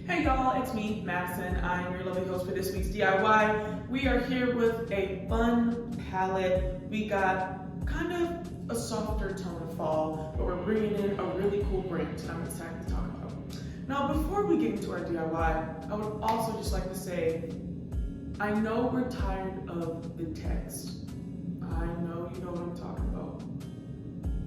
Hey y'all, it's me, Madison. I'm your lovely host for this week's DIY. We are here with a fun palette. We got kind of a softer tone of fall, but we're bringing in a really cool brand that I'm excited to talk about. Now, before we get into our DIY, I would also just like to say, I know we're tired of the text. I know you know what I'm talking about.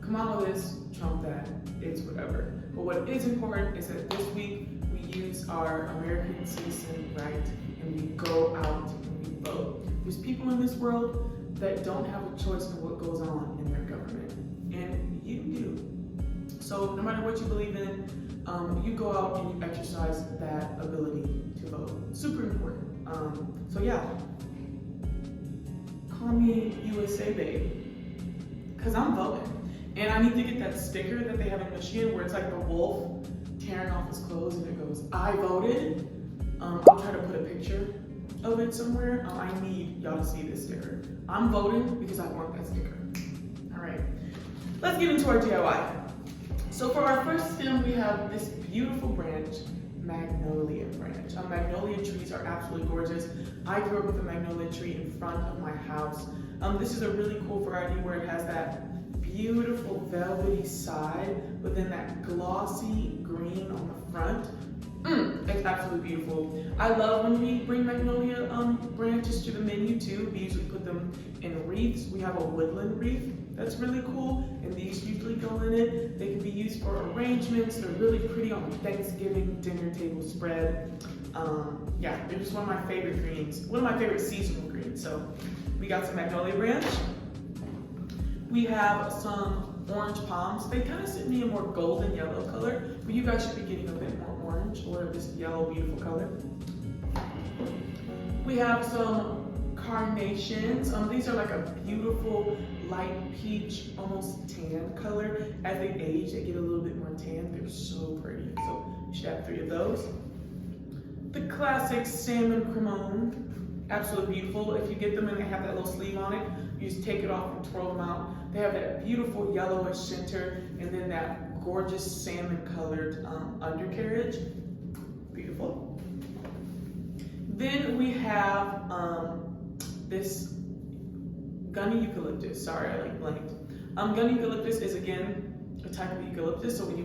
Kamala this, Trump that, it's whatever. But what is important is that this week we use our American citizen right and we go out and we vote. There's people in this world that don't have a choice in what goes on in their government, and you do. So no matter what you believe in, you go out and you exercise that ability to vote. Super important. So yeah, call me USA babe, because I'm voting. And I need to get that sticker that they have in Michigan where it's like the wolf tearing off his clothes and it goes, I voted. I'll try to put a picture of it somewhere. I need y'all to see this sticker. I'm voting because I want that sticker. All right, let's get into our DIY. So for our first stem, we have this beautiful branch, magnolia branch. Magnolia trees are absolutely gorgeous. I grew up with a magnolia tree in front of my house. This is a really cool variety where it has that beautiful velvety side, but then that glossy green on the front. It's absolutely beautiful. I love when we bring magnolia branches to the menu too. We usually put them in wreaths. We have a woodland wreath that's really cool, and these usually go in it. They can be used for arrangements. They're really pretty on a Thanksgiving dinner table spread. Yeah, they're just one of my favorite greens, one of my favorite seasonal greens. So we got some magnolia branch. We have some orange palms. They kind of sit me a more golden yellow color, but you guys should be getting a bit more orange or this yellow beautiful color. We have some carnations. These are like a beautiful light peach, almost tan color. As they age, they get a little bit more tan. They're so pretty. So you should have 3 of those. The classic salmon cremone, absolutely beautiful. If you get them and they have that little sleeve on it, you just take it off and twirl them out. They have that beautiful yellowish center and then that gorgeous salmon colored undercarriage. Beautiful. Then we have this gunny eucalyptus. Sorry, I blanked. Gunny eucalyptus is again a type of eucalyptus, so when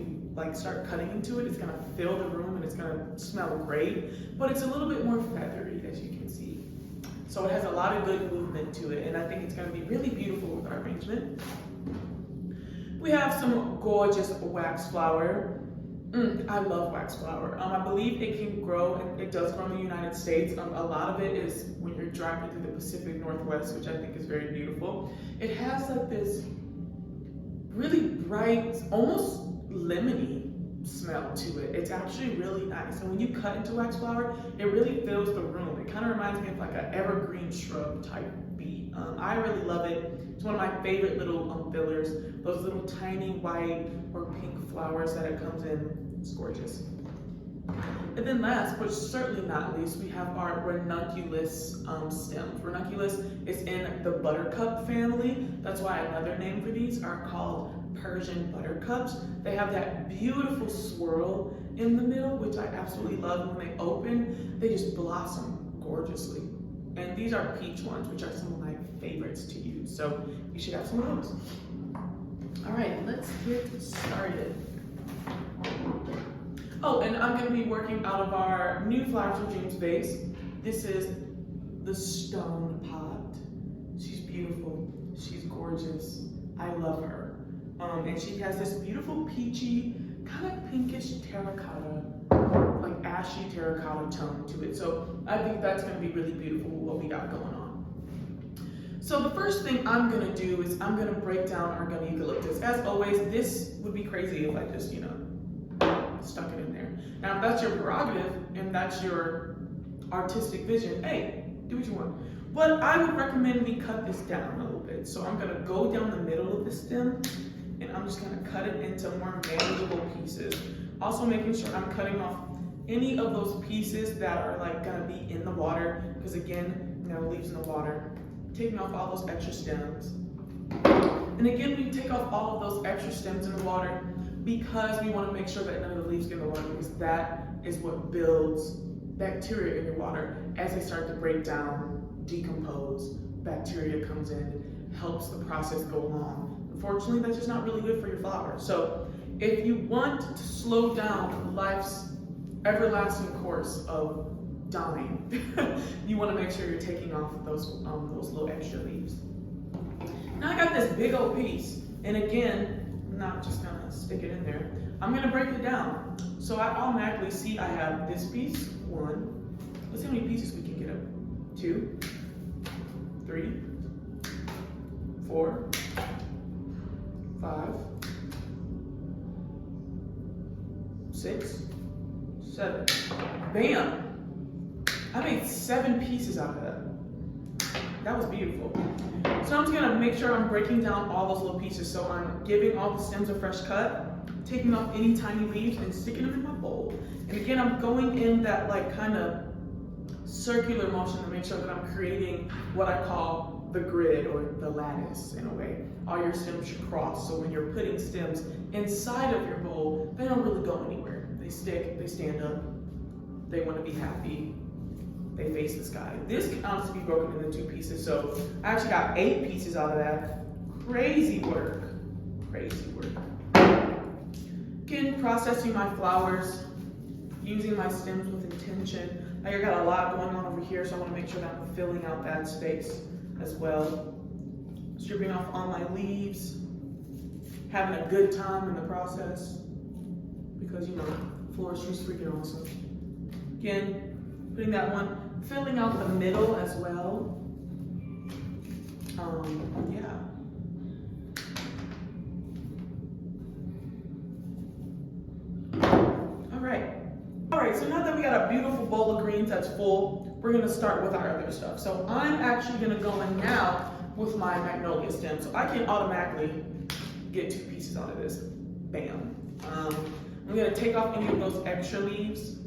you start cutting into it, it's gonna fill the room and it's gonna smell great, but it's a little bit more feathery, as you can see. So it has a lot of good movement to it, and I think it's going to be really beautiful with our arrangement. We have some gorgeous wax flower. I love wax flower. I believe it can grow, and it does grow in the United States. A lot of it is when you're driving through the Pacific Northwest, which I think is very beautiful. It has like this really bright, almost lemony smell to it. It's actually really nice. And when you cut into wax flower, it really fills the room. It kind of reminds me of like an evergreen shrub type beet. I really love it. It's one of my favorite little fillers. Those little tiny white or pink flowers that it comes in. It's gorgeous. And then last, but certainly not least, we have our ranunculus stems. Ranunculus is in the buttercup family. That's why another name for these are called Persian buttercups. They have that beautiful swirl in the middle, which I absolutely love. When they open, they just blossom gorgeously. And these are peach ones, which are some of my favorites to use. So you should have some of those. All right, let's get started. Oh, and I'm going to be working out of our new Flowers for Dreams vase. This is the stone pot. She's beautiful. She's gorgeous. I love her. And she has this beautiful peachy, kind of pinkish terracotta, like ashy terracotta tone to it. So I think that's going to be really beautiful what we got going on. So the first thing I'm going to do is I'm going to break down our gunny eucalyptus. As always, this would be crazy if I just, stuck it in there. Now, if that's your prerogative and that's your artistic vision, hey, do what you want. But I would recommend we cut this down a little bit. So I'm gonna go down the middle of the stem and I'm just gonna cut it into more manageable pieces. Also making sure I'm cutting off any of those pieces that are like gonna be in the water, because again, leaves in the water. Taking off all those extra stems. And again, we take off all of those extra stems in the water because we want to make sure that none of the leaves get in the water, because that is what builds bacteria in your water. As they start to break down, decompose, bacteria comes in, helps the process go along. Unfortunately, that's just not really good for your flowers. So if you want to slow down life's everlasting course of dying, you want to make sure you're taking off those little extra leaves. Now I got this big old piece, and again, I'm not just gonna stick it in there. I'm gonna break it down. So I automatically see I have this piece, 1. Let's see how many pieces we can get up. 2, 3, 4, 5, 6, 7. Bam! I made 7 pieces out of that. That was beautiful. So I'm just gonna make sure I'm breaking down all those little pieces. So I'm giving all the stems a fresh cut, taking off any tiny leaves and sticking them in my bowl. And again, I'm going in that like kind of circular motion to make sure that I'm creating what I call the grid or the lattice in a way. All your stems should cross. So when you're putting stems inside of your bowl, they don't really go anywhere. They stick, they stand up, they want to be happy, they face the sky. This can honestly be broken into 2 pieces. So I actually got 8 pieces out of that. Crazy work, crazy work. Again, processing my flowers, using my stems with intention. I got a lot going on over here, so I want to make sure that I'm filling out that space as well. Stripping off all my leaves, having a good time in the process, because you know, forestry is freaking awesome. Again, putting that one, filling out the middle as well. Yeah. All right, so now that we got a beautiful bowl of greens that's full, we're gonna start with our other stuff. So I'm actually gonna go in now with my magnolia stem. So I can automatically get 2 pieces out of this. Bam. I'm gonna take off any of those extra leaves.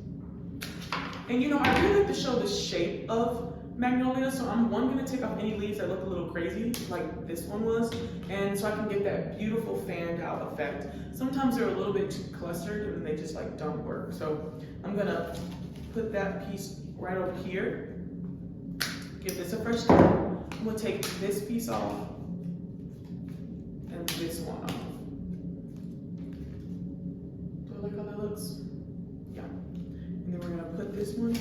And you know, I really like to show the shape of magnolia, so I'm gonna take off any leaves that look a little crazy, like this one was, and so I can get that beautiful fanned out effect. Sometimes they're a little bit too clustered and they just like don't work. So I'm gonna put that piece right over here, give this a fresh cut. I'm gonna take this piece off and this one off. Do I like how that looks? Yeah. And then we're gonna put this one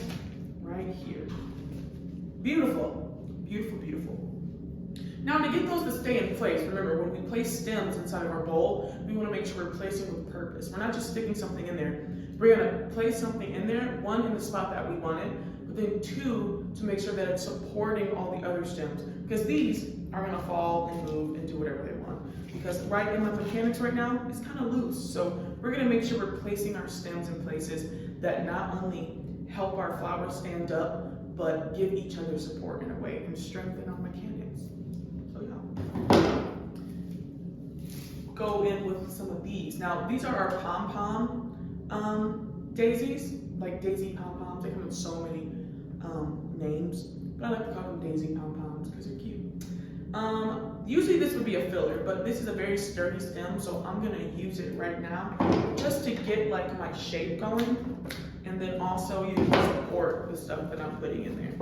right here. Beautiful, beautiful, beautiful. Now to get those to stay in place, remember when we place stems inside of our bowl, we want to make sure we're placing with purpose. We're not just sticking something in there. We're going to place something in there, 1 in the spot that we wanted, but then 2 to make sure that it's supporting all the other stems, because these are going to fall and move and do whatever they want. Because right in my mechanics right now, it's kind of loose. So we're going to make sure we're placing our stems in places that not only help our flowers stand up, but give each other support in a way and strengthen our mechanics. So yeah. Go in with some of these. Now these are our pom-pom daisies, like daisy pom-poms. They come in so many names, but I like to call them daisy pom-poms because they're cute. Usually this would be a filler, but this is a very sturdy stem, so I'm gonna use it right now just to get like my shape going. And then also you can support the stuff that I'm putting in there.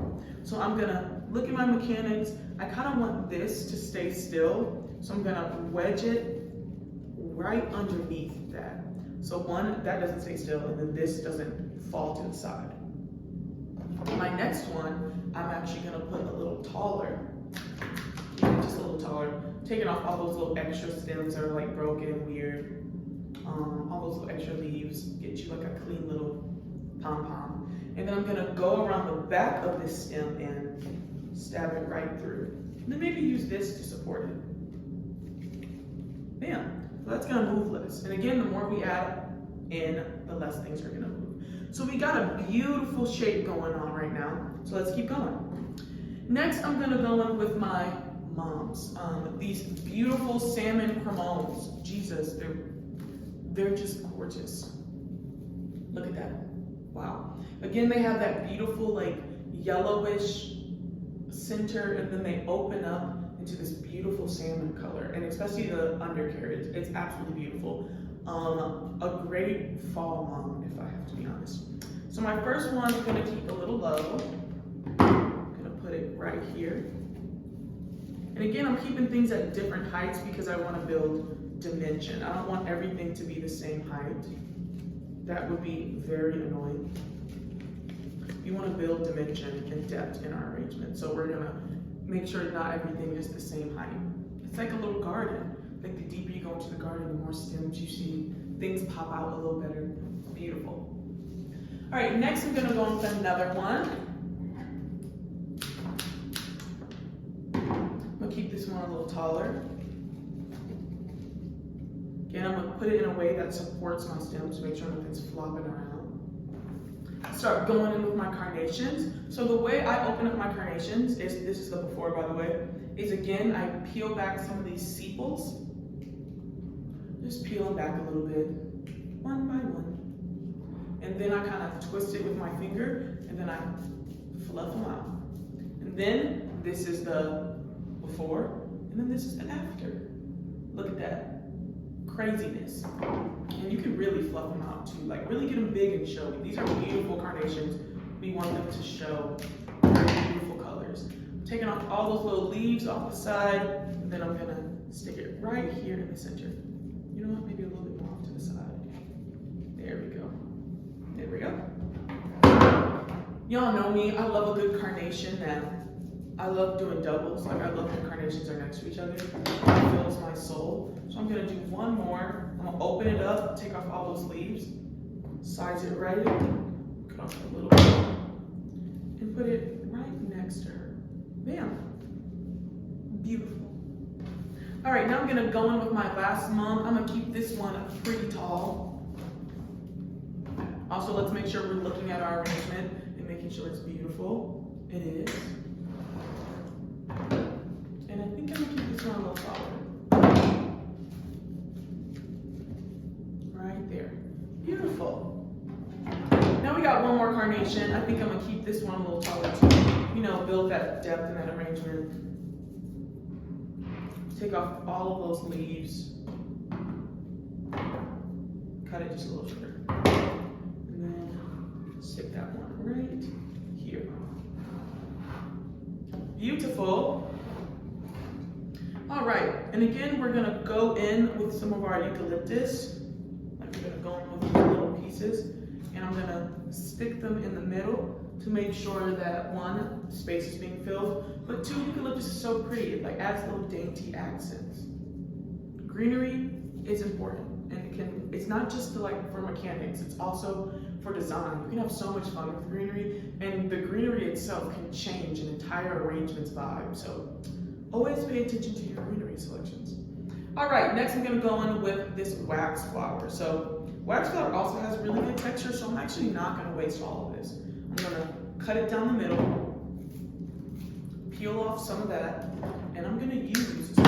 So I'm gonna look at my mechanics. I kind of want this to stay still. So I'm gonna wedge it right underneath that. So that doesn't stay still, and then this doesn't fall to the side. My next one, I'm actually gonna put a little taller, just a little taller, taking off all those little extra stems that are like broken and weird. All those little extra leaves, get you like a clean little pom-pom. And then I'm gonna go around the back of this stem and stab it right through. And then maybe use this to support it. Bam, so that's gonna move less. And again, the more we add in, the less things are gonna move. So we got a beautiful shape going on right now. So let's keep going. Next, I'm gonna go in with my moms. These beautiful salmon cremones. Jesus, they're just gorgeous. Look at that. Wow. Again, they have that beautiful like yellowish center, and then they open up into this beautiful salmon color, and especially the undercarriage. It's absolutely beautiful. a great fall mom, if I have to be honest. So my first one is gonna keep a little low. I'm gonna put it right here. And again, I'm keeping things at different heights because I wanna build dimension. I don't want everything to be the same height. That would be very annoying. You wanna build dimension and depth in our arrangement. So we're gonna make sure not everything is the same height. It's like a little garden. Like the deeper you go into the garden, the more stems you see, things pop out a little better. Beautiful. All right, next I'm gonna go on with another one. I'm gonna keep this one a little taller. Again, I'm gonna put it in a way that supports my stems to make sure nothing's flopping around. Start going in with my carnations. So the way I open up my carnations is, this is the before by the way, is again, I peel back some of these sepals. Just peel them back a little bit, one by one. And then I kind of twist it with my finger, and then I fluff them out. And then this is the before, and then this is the after. Look at that. Craziness. And you can really fluff them out too, like really get them big and showy. These are beautiful carnations. We want them to show beautiful colors. I'm taking off all those little leaves off the side, and then I'm gonna stick it right here in the center. You know what, maybe a little bit more off to the side. There we go. There we go. Y'all know me, I love a good carnation now. I love doing doubles, like I love when carnations are next to each other. It fills my soul. So I'm gonna do one more. I'm gonna open it up, take off all those leaves, size it right, cut off a little bit, and put it right next to her. Bam. Beautiful. All right, now I'm gonna go in with my last mom. I'm gonna keep this one pretty tall. Also, let's make sure we're looking at our arrangement and making sure it's beautiful. It is. And I think I'm gonna keep this one a little taller. Right there. Beautiful. Now we got one more carnation. I think I'm gonna keep this one a little taller too. You know, build that depth in that arrangement. Take off all of those leaves. Cut it just a little shorter. And then stick that one right here. Beautiful. All right, and again, we're gonna go in with some of our eucalyptus. Like we're gonna go in with these little pieces, and I'm gonna stick them in the middle to make sure that one, space is being filled, but two, eucalyptus is so pretty. It like adds little dainty accents. Greenery is important, and it's not just for mechanics, it's also for design. You can have so much fun with greenery, and the greenery itself can change an entire arrangement's vibe. So always pay attention to your greenery selections. All right, next I'm gonna go in with this wax flower. So wax flower also has really good texture, so I'm actually not gonna waste all of this. I'm gonna cut it down the middle, peel off some of that, and I'm gonna use this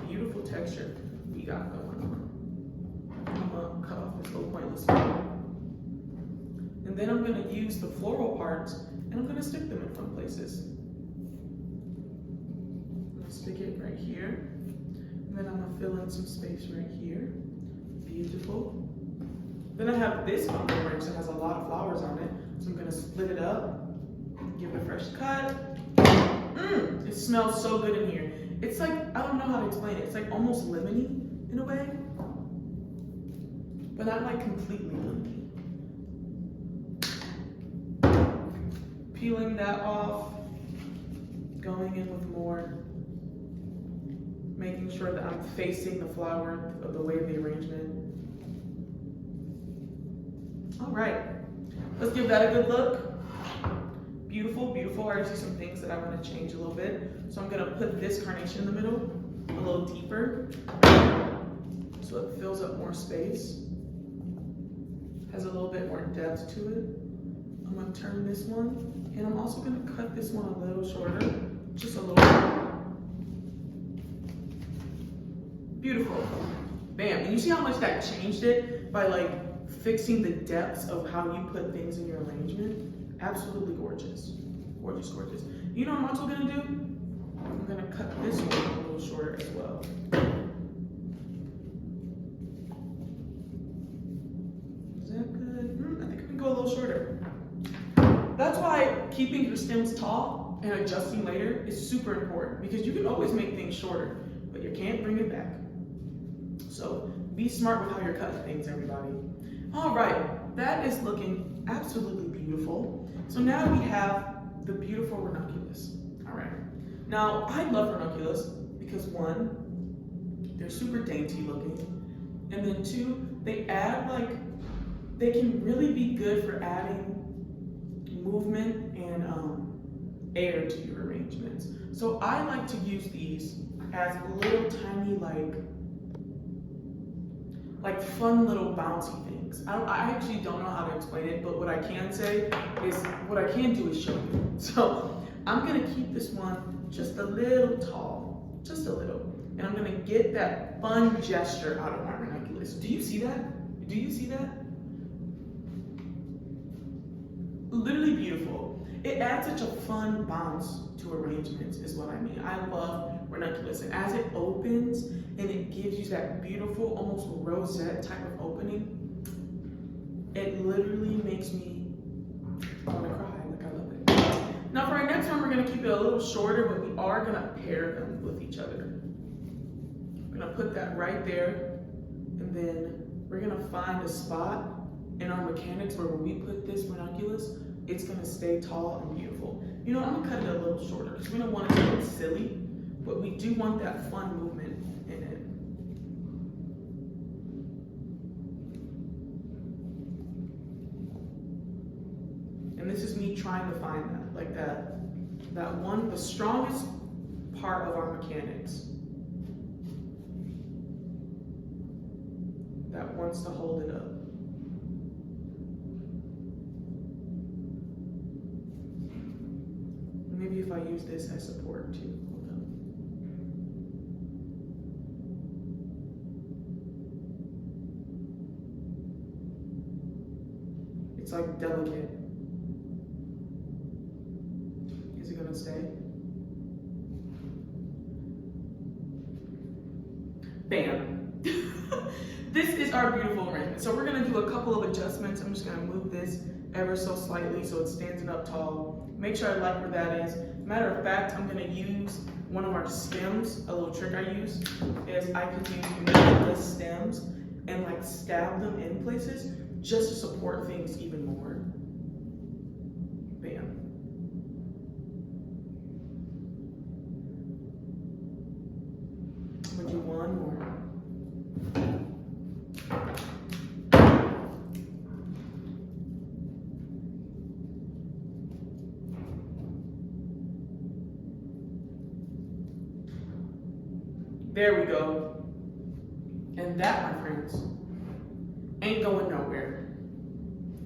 beautiful texture we got going on. I'm gonna cut off this little pointless flower. And then I'm gonna use the floral parts, and I'm gonna stick them in fun places. Stick it right here, and then I'm gonna fill in some space right here. Beautiful. Then I have this pumpkin branch that has a lot of flowers on it, so I'm gonna split it up, give it a fresh cut. It smells so good in here. It's like, I don't know how to explain it. It's like almost lemony in a way, but not like completely lemony. Peeling that off, going in with more. Making sure that I'm facing the flower the way of the arrangement. All right, let's give that a good look. Beautiful, beautiful. I already see some things that I want to change a little bit. So I'm gonna put this carnation in the middle, a little deeper, so it fills up more space. Has a little bit more depth to it. I'm gonna turn this one, and I'm also gonna cut this one a little shorter, just a little bit. Beautiful. Bam. And you see how much that changed it by like fixing the depths of how you put things in your arrangement? Absolutely gorgeous. Gorgeous, gorgeous. You know what I'm also gonna do? I'm gonna cut this one a little shorter as well. keeping your stems tall and adjusting later is super important because you can always make things shorter, but you can't bring it back. So be smart with how you're cutting things, everybody. All right, that is looking absolutely beautiful. So now we have the beautiful ranunculus. All right. Now, I love ranunculus because one, they're super dainty looking, and then two, they can really be good for adding movement and air to your arrangements. So I like to use these as little tiny like fun little bouncy things. I actually don't know how to explain it, but what I can do is show you. So I'm gonna keep this one just a little tall, just a little. And I'm gonna get that fun gesture out of my ranunculus. Do you see that? Do you see that? Literally beautiful. It adds such a fun bounce to arrangements is what I mean. I love ranunculus. And as it opens and it gives you that beautiful, almost rosette type of opening, it literally makes me want to cry. Like, I love it. Now for our next one, we're gonna keep it a little shorter, but we are gonna pair them with each other. We're gonna put that right there, and then we're gonna find a spot in our mechanics where when we put this ranunculus, it's gonna stay tall and beautiful. You know, I'm gonna cut it a little shorter because we don't want it to look silly, but we do want that fun movement in it. And this is me trying to find that, like that one, the strongest part of our mechanics that wants to hold it up. Maybe if I use this as support too. Hold on. It's like delicate. Is it gonna stay? Bam. This is our beautiful arrangement. So we're gonna do a couple of adjustments. I'm just gonna move this ever so slightly so it's standing up tall. Make sure I like where that is. Matter of fact, I'm gonna use one of our stems. A little trick I use is I can use the stems and like stab them in places just to support things even more. Bam. I'm gonna do one more. There we go. And that, my friends, ain't going nowhere.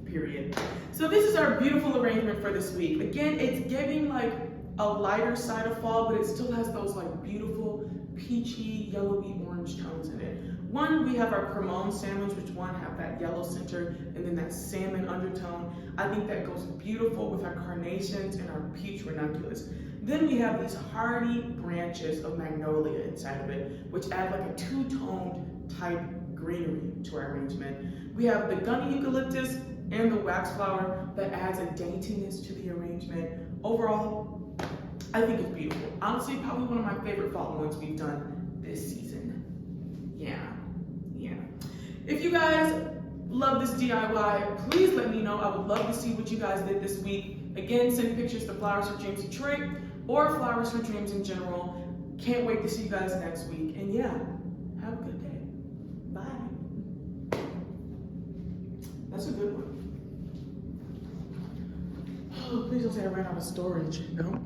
Period. So this is our beautiful arrangement for this week. Again, it's giving like a lighter side of fall, but it still has those like beautiful peachy, yellowy orange tones in it. One, we have our cremone sandwich, which one have that yellow center and then that salmon undertone. I think that goes beautiful with our carnations and our peach ranunculus. Then we have these hardy branches of magnolia inside of it, which add like a two-toned type greenery to our arrangement. We have the gummy eucalyptus and the wax flower that adds a daintiness to the arrangement. Overall, I think it's beautiful. Honestly, probably one of my favorite fall ones we've done this season. Yeah. If you guys love this DIY, please let me know. I would love to see what you guys did this week. Again, send pictures to Flowers for Dreams Detroit or Flowers for Dreams in general. Can't wait to see you guys next week. And yeah, have a good day. Bye. That's a good one. Oh, please don't say I ran out of storage. No.